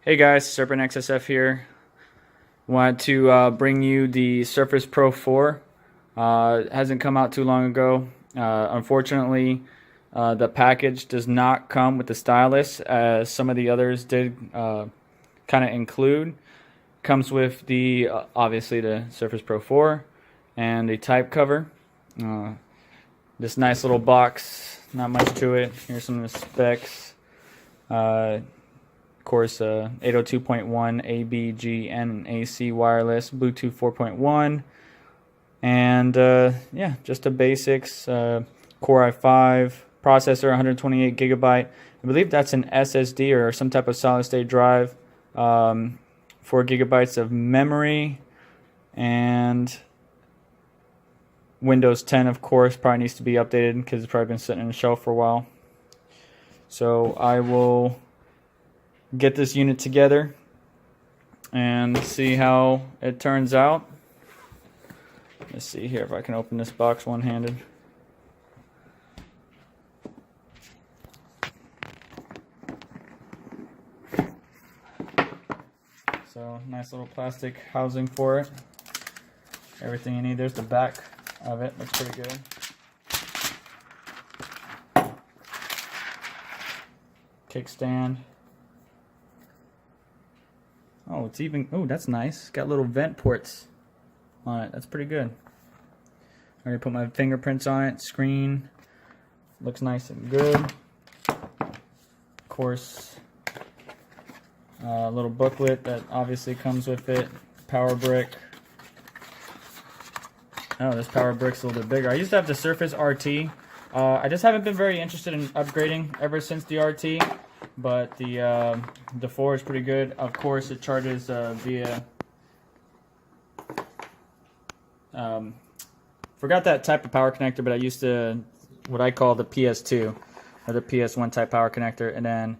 Hey guys, SerpentX SF here. Wanted to bring you the Surface Pro 4. It hasn't come out too long ago. Unfortunately, the package does not come with the stylus as some of the others did kind of include. Comes with the obviously the Surface Pro 4 and a type cover. This nice little box, not much to it. Here's some of the specs. Of course, 802.1 AB, G, and AC wireless, Bluetooth 4.1, and yeah, just the basics. Core i5 processor, 128 gigabyte. I believe that's an SSD or some type of solid state drive. 4 gigabytes of memory, and Windows 10, of course, probably needs to be updated because it's probably been sitting on the shelf for a while. So I will get this unit together and see how it turns out. Let's see here if I can open this box one-handed. So nice little plastic housing for it. Everything you need. There's the back of it. Looks pretty good. Kickstand. Oh, it's even, oh, that's nice. Got little vent ports on it. That's pretty good. I already put my fingerprints on it. Screen looks nice and good. Of course, a little booklet that obviously comes with it. Power brick. Oh, this power brick's a little bit bigger. I used to have the Surface RT. I just haven't been very interested in upgrading ever since the RT. But the 4 is pretty good. Of course, it charges via. Forgot that type of power connector, but I used to what I call the PS2 or the PS1 type power connector. And then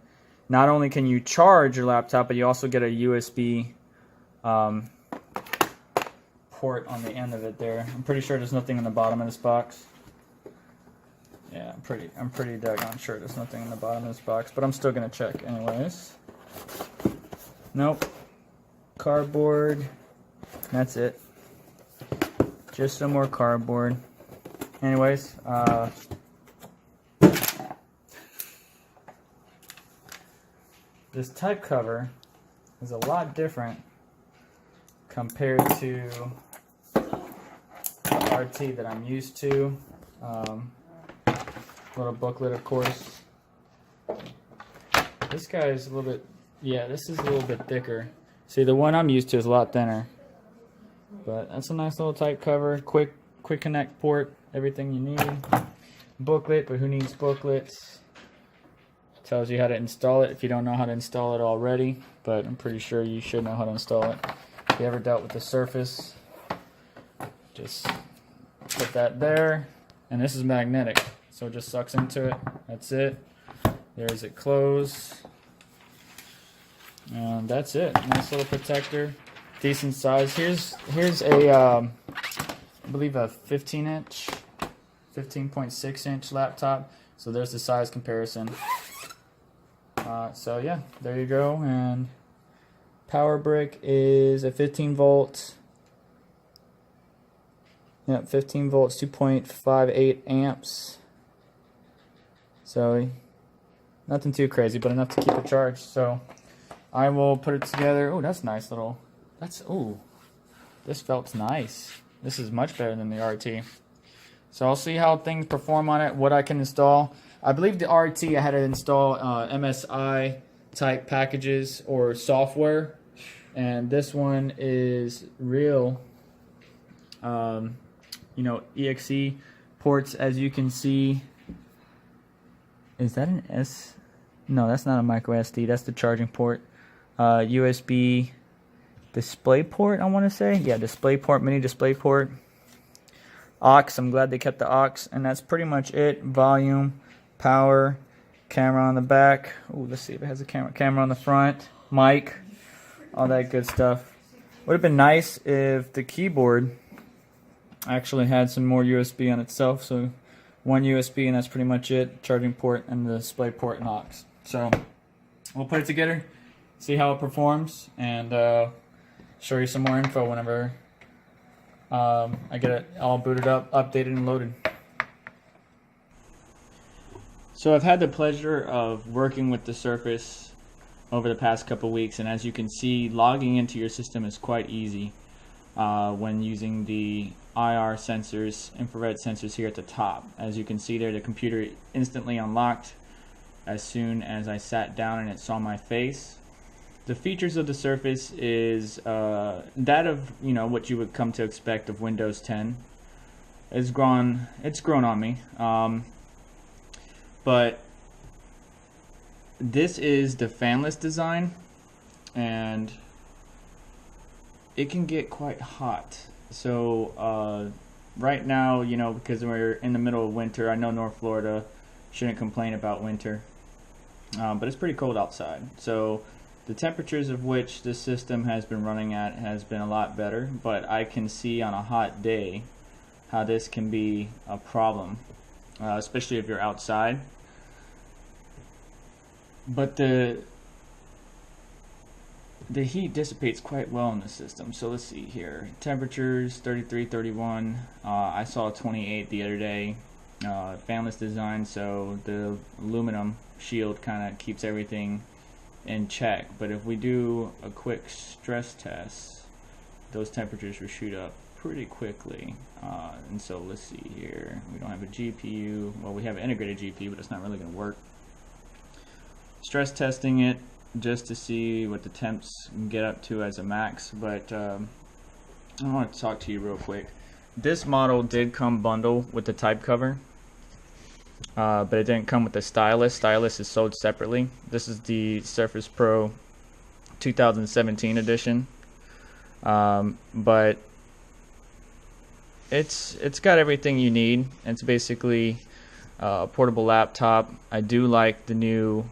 not only can you charge your laptop, but you also get a USB port on the end of it. There, I'm pretty sure there's nothing in the bottom of this box. Yeah, I'm pretty daggone sure there's nothing in the bottom of this box, but I'm still gonna check anyways. Nope. Cardboard. That's it. Just some more cardboard. Anyways, this type cover is a lot different compared to the RT that I'm used to. Little booklet, of course. This guy is a little bit, yeah, this is a little bit thicker. See, the one I'm used to is a lot thinner. But that's a nice little type cover. Quick connect port, everything you need. Booklet, but who needs booklets? Tells you how to install it if you don't know how to install it already. But I'm pretty sure you should know how to install it. If you ever dealt with the Surface, just put that there. And this is magnetic. So it just sucks into it. That's it. There's it closed. And that's it. Nice little protector. Decent size. Here's a I believe a 15-inch, 15.6-inch laptop. So there's the size comparison. So yeah, there you go. And power brick is a 15 volt. Yep, 15 volts, 2.58 amps. So, nothing too crazy, but enough to keep it charged. So, I will put it together. Oh, that's nice little. This felt nice. This is much better than the RT. So, I'll see how things perform on it, what I can install. I believe the RT, I had to install MSI type packages or software. And this one is real, EXE ports, as you can see. Is that an S? No, that's not a micro SD. That's the charging port. USB display port, I want to say. Yeah, display port, mini display port. Aux, I'm glad they kept the aux. And that's pretty much it. Volume, power, camera on the back. Oh, let's see if it has a camera. Camera on the front, mic, all that good stuff. Would have been nice if the keyboard actually had some more USB on itself. So one USB and that's pretty much it. Charging port and the display port and aux. So we'll put it together, see how it performs, and show you some more info whenever I get it all booted up, updated, and loaded. So I've had the pleasure of working with the Surface over the past couple weeks, and as you can see, logging into your system is quite easy when using the IR sensors, infrared sensors here at the top. As you can see there, the computer instantly unlocked as soon as I sat down and it saw my face. The features of the Surface is that of what you would come to expect of Windows 10. It's grown on me, but this is the fanless design, and it can get quite hot. So right now, because we're in the middle of winter, I know North Florida shouldn't complain about winter, but it's pretty cold outside. So the temperatures of which this system has been running at has been a lot better, but I can see on a hot day how this can be a problem, especially if you're outside. But the heat dissipates quite well in the system. So let's see here. Temperatures 33, 31. I saw 28 the other day. Fanless design, so the aluminum shield kind of keeps everything in check. But if we do a quick stress test, those temperatures will shoot up pretty quickly. And so let's see here. We don't have a GPU. Well, we have an integrated GPU, but it's not really going to work. Stress testing it just to see what the temps can get up to as a max, but I want to talk to you real quick. This model did come bundled with the type cover, but it didn't come with the stylus. Stylus is sold separately. This is the Surface Pro 2017 edition, but it's got everything you need. It's basically a portable laptop. I do like the new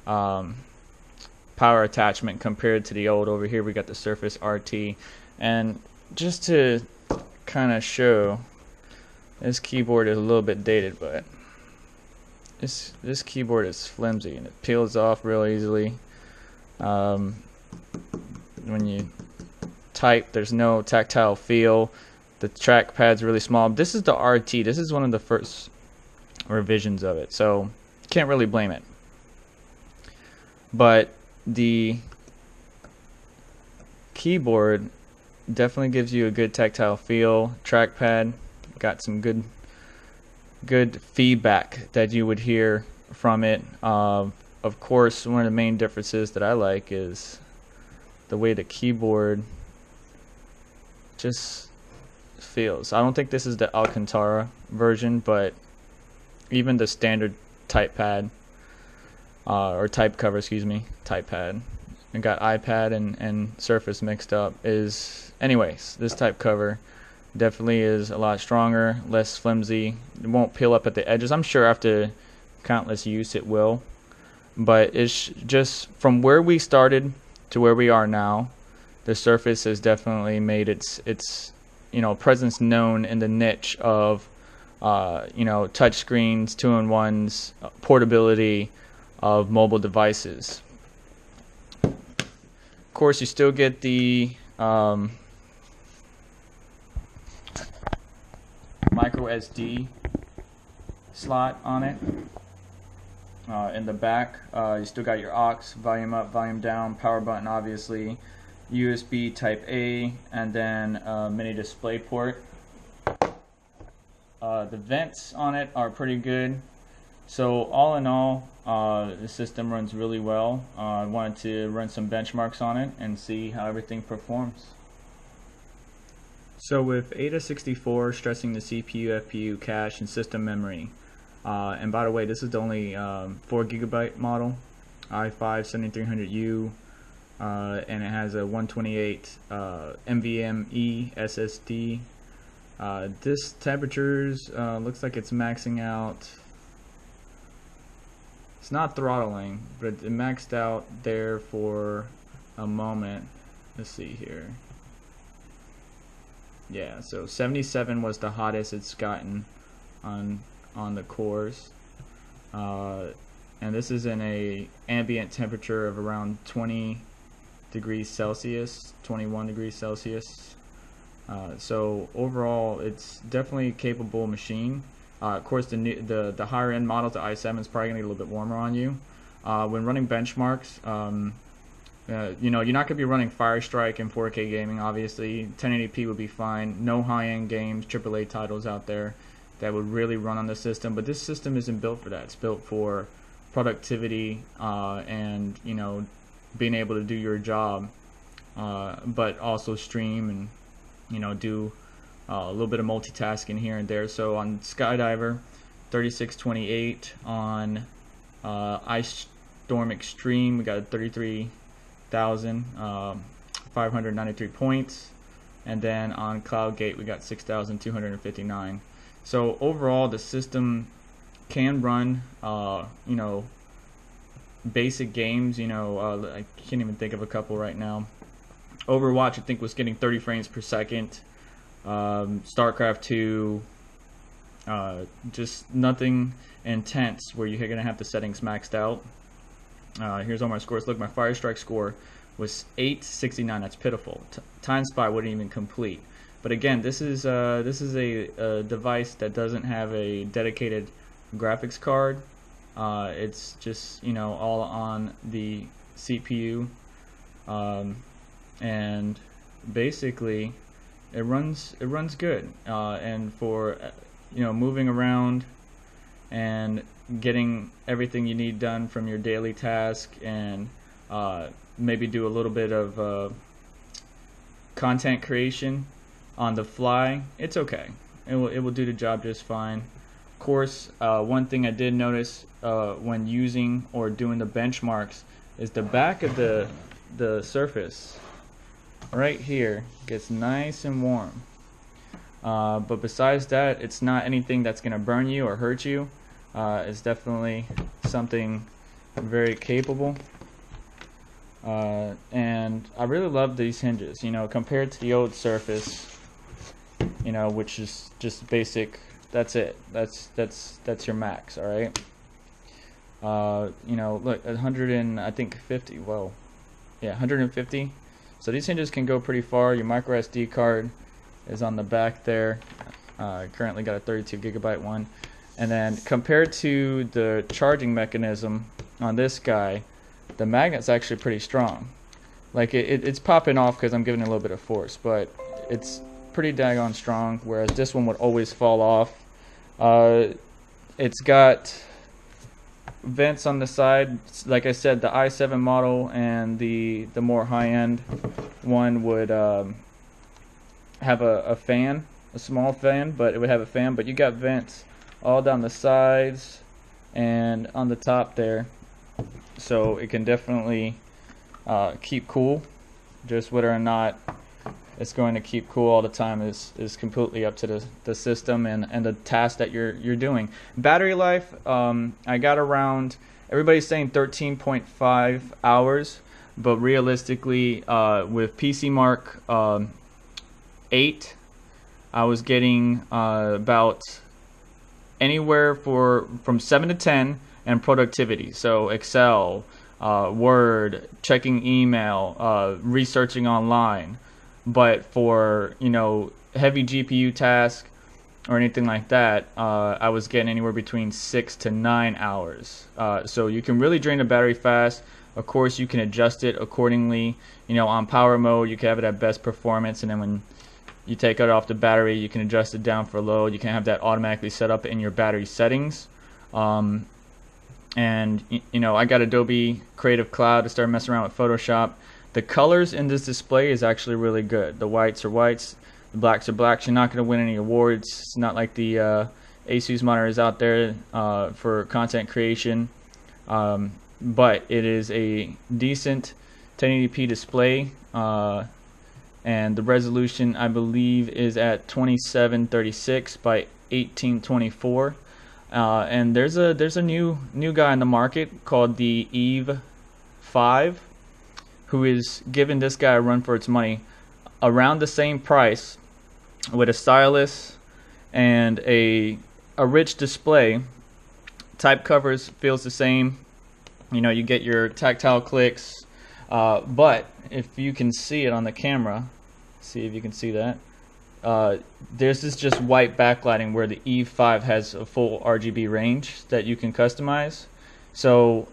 power attachment compared to the old. Over here we got the Surface RT, and just to kind of show, this keyboard is a little bit dated, but this keyboard is flimsy and it peels off real easily. When you type, there's no tactile feel. The trackpad's really small. This is the RT. This is one of the first revisions of it, so can't really blame it. But the keyboard definitely gives you a good tactile feel. Trackpad got some good feedback that you would hear from it. Of course, one of the main differences that I like is the way the keyboard just feels. I don't think this is the Alcantara version, but even the standard type pad, or type cover, excuse me, type pad, and got iPad and Surface mixed up, is, anyways, this type cover definitely is a lot stronger, less flimsy. It won't peel up at the edges. I'm sure after countless use it will, but it's just from where we started to where we are now, the Surface has definitely made its presence known in the niche of touch screens, 2-in-1s, portability of mobile devices. Of course, you still get the micro SD slot on it. In the back, you still got your aux, volume up, volume down, power button, obviously, USB Type A, and then mini display port. The vents on it are pretty good. So all in all, the system runs really well. I wanted to run some benchmarks on it and see how everything performs. So with AIDA64 stressing the CPU, FPU, cache, and system memory, and by the way, this is the only 4GB model, i5-7300U, and it has a 128 NVMe SSD. This temperatures looks like it's maxing out. It's not throttling, but it maxed out there for a moment. Let's see here. Yeah, so 77 was the hottest it's gotten on the cores. and this is in a ambient temperature of around 20 degrees Celsius, 21 degrees Celsius. So overall, it's definitely a capable machine. Of course, the higher end models, the i7 is probably gonna get a little bit warmer on you. When running benchmarks, you know, you're not gonna be running Firestrike in 4K gaming. Obviously, 1080p would be fine. No high-end games, AAA titles out there that would really run on the system. But this system isn't built for that. It's built for productivity and, you know, being able to do your job, but also stream and, you know, do a little bit of multitasking here and there. So on Skydiver, 3628. On Ice Storm Extreme, we got 33,593 points, and then on Cloudgate we got 6,259. So overall, the system can run, you know, basic games. You know, I can't even think of a couple right now. Overwatch, I think, was getting 30 frames per second. StarCraft 2, just nothing intense where you're gonna have the settings maxed out. Here's all my scores. Look, my Firestrike score was 869. That's pitiful. Time Spy wouldn't even complete. But again, this is a device that doesn't have a dedicated graphics card. It's just, you know, all on the CPU, and basically it runs good. And for, you know, moving around and getting everything you need done from your daily task, and maybe do a little bit of content creation on the fly, it's okay. It will do the job just fine. Of course, one thing I did notice when using or doing the benchmarks is the back of the surface right here gets nice and warm. But besides that, it's not anything that's gonna burn you or hurt you. It's definitely something very capable. And I really love these hinges, you know, compared to the old Surface, you know, which is just basic. That's it. That's your max. All right. You know, look, 100 and I think 50. Whoa, yeah, 150. So these hinges can go pretty far. Your micro SD card is on the back there. Currently got a 32 gigabyte one. And then compared to the charging mechanism on this guy, the magnet's actually pretty strong. Like it's popping off because I'm giving it a little bit of force, but it's pretty daggone strong, whereas this one would always fall off. It's got vents on the side. Like I said, the i7 model and the more high-end one would have a fan, a small fan, but it would have a fan, but you got vents all down the sides and on the top there, so it can definitely keep cool. Just whether or not it's going to keep cool all the time is completely up to the system and the task that you're doing. Battery life, I got around, everybody's saying 13.5 hours, but realistically, with PC Mark 8, I was getting about anywhere from 7 to 10, and productivity. So Excel, Word, checking email, researching online. But for, you know, heavy GPU tasks or anything like that, I was getting anywhere between 6 to 9 hours. So you can really drain the battery fast. Of course, you can adjust it accordingly. You know, on power mode, you can have it at best performance, and then when you take it off the battery, you can adjust it down for load. You can have that automatically set up in your battery settings. And you know, I got Adobe Creative Cloud to start messing around with Photoshop. The colors in this display is actually really good. The whites are whites, the blacks are blacks. You're not going to win any awards. It's not like the Asus monitors out there for content creation, but it is a decent 1080p display, and the resolution, I believe, is at 2736 by 1824. And there's a new guy in the market called the Eve 5, who is giving this guy a run for its money, around the same price, with a stylus and a rich display. Type covers feels the same. You know, you get your tactile clicks, but if you can see it on the camera, see if you can see that. This is just white backlighting, where the E5 has a full RGB range that you can customize. So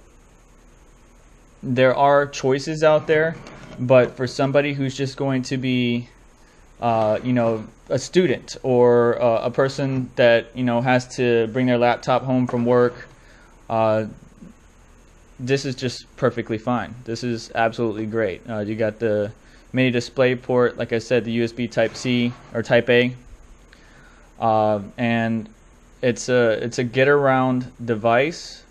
there are choices out there, but for somebody who's just going to be you know, a student or a person that, you know, has to bring their laptop home from work, this is just perfectly fine. This is absolutely great. You got the mini display port, like I said, the USB Type C or Type A, and it's a get around device.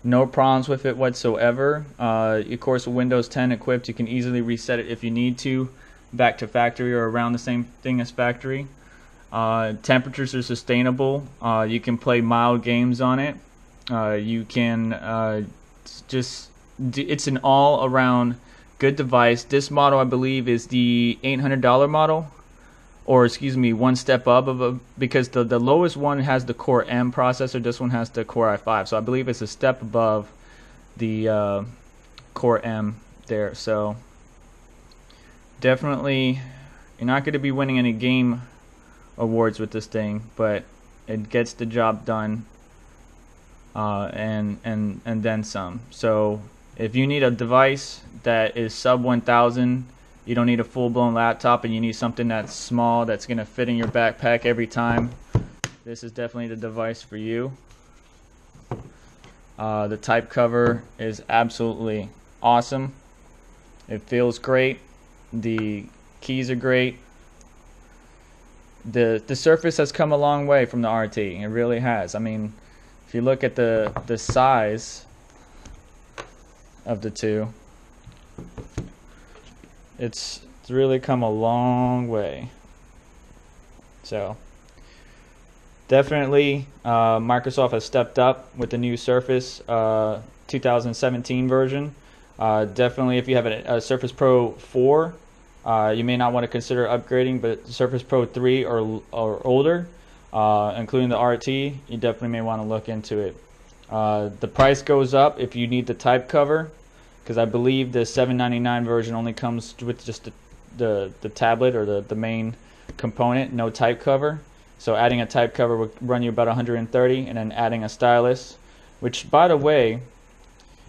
No problems with it whatsoever. Of course, with Windows 10 equipped, you can easily reset it if you need to, back to factory or around the same thing as factory. Temperatures are sustainable. You can play mild games on it. You can it's an all around good device. This model, I believe, is the $800 model, or excuse me, one step up because the lowest one has the Core M processor. This one has the Core i5, so I believe it's a step above the Core M there. So definitely, you're not going to be winning any game awards with this thing, but it gets the job done, and then some. So if you need a device that is sub 1,000, you don't need a full-blown laptop, and you need something that's small, that's going to fit in your backpack every time, this is definitely the device for you. The type cover is absolutely awesome. It feels great. The keys are great. The Surface has come a long way from the RT. It really has. I mean, if you look at the size of the two, it's really come a long way. So definitely Microsoft has stepped up with the new Surface 2017 version. Definitely, if you have a Surface Pro 4, you may not want to consider upgrading, but Surface Pro 3 or older, including the RT, you definitely may want to look into it. The price goes up if you need the type cover, because I believe the $799 version only comes with just the tablet or the main component, no type cover. So adding a type cover would run you about $130, and then adding a stylus, which, by the way,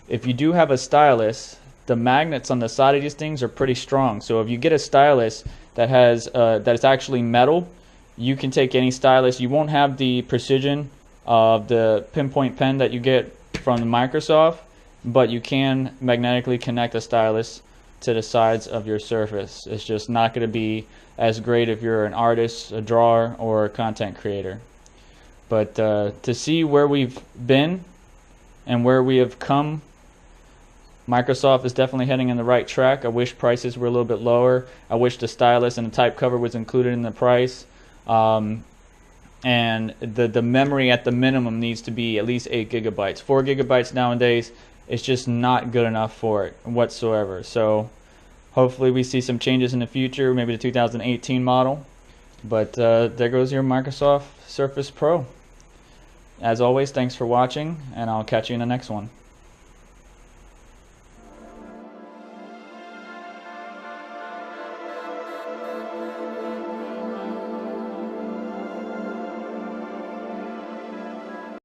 if you do have a stylus, the magnets on the side of these things are pretty strong. So if you get a stylus that has that is actually metal, you can take any stylus. You won't have the precision of the pinpoint pen that you get from Microsoft, but you can magnetically connect a stylus to the sides of your Surface. It's just not going to be as great if you're an artist, a drawer, or a content creator. But to see where we've been and where we have come, Microsoft is definitely heading in the right track. I wish prices were a little bit lower. I wish the stylus and the type cover was included in the price. And the memory at the minimum needs to be at least 8 gigabytes. 4 gigabytes nowadays is just not good enough for it whatsoever. So hopefully we see some changes in the future, maybe the 2018 model. But there goes your Microsoft Surface Pro. As always, thanks for watching, and I'll catch you in the next one.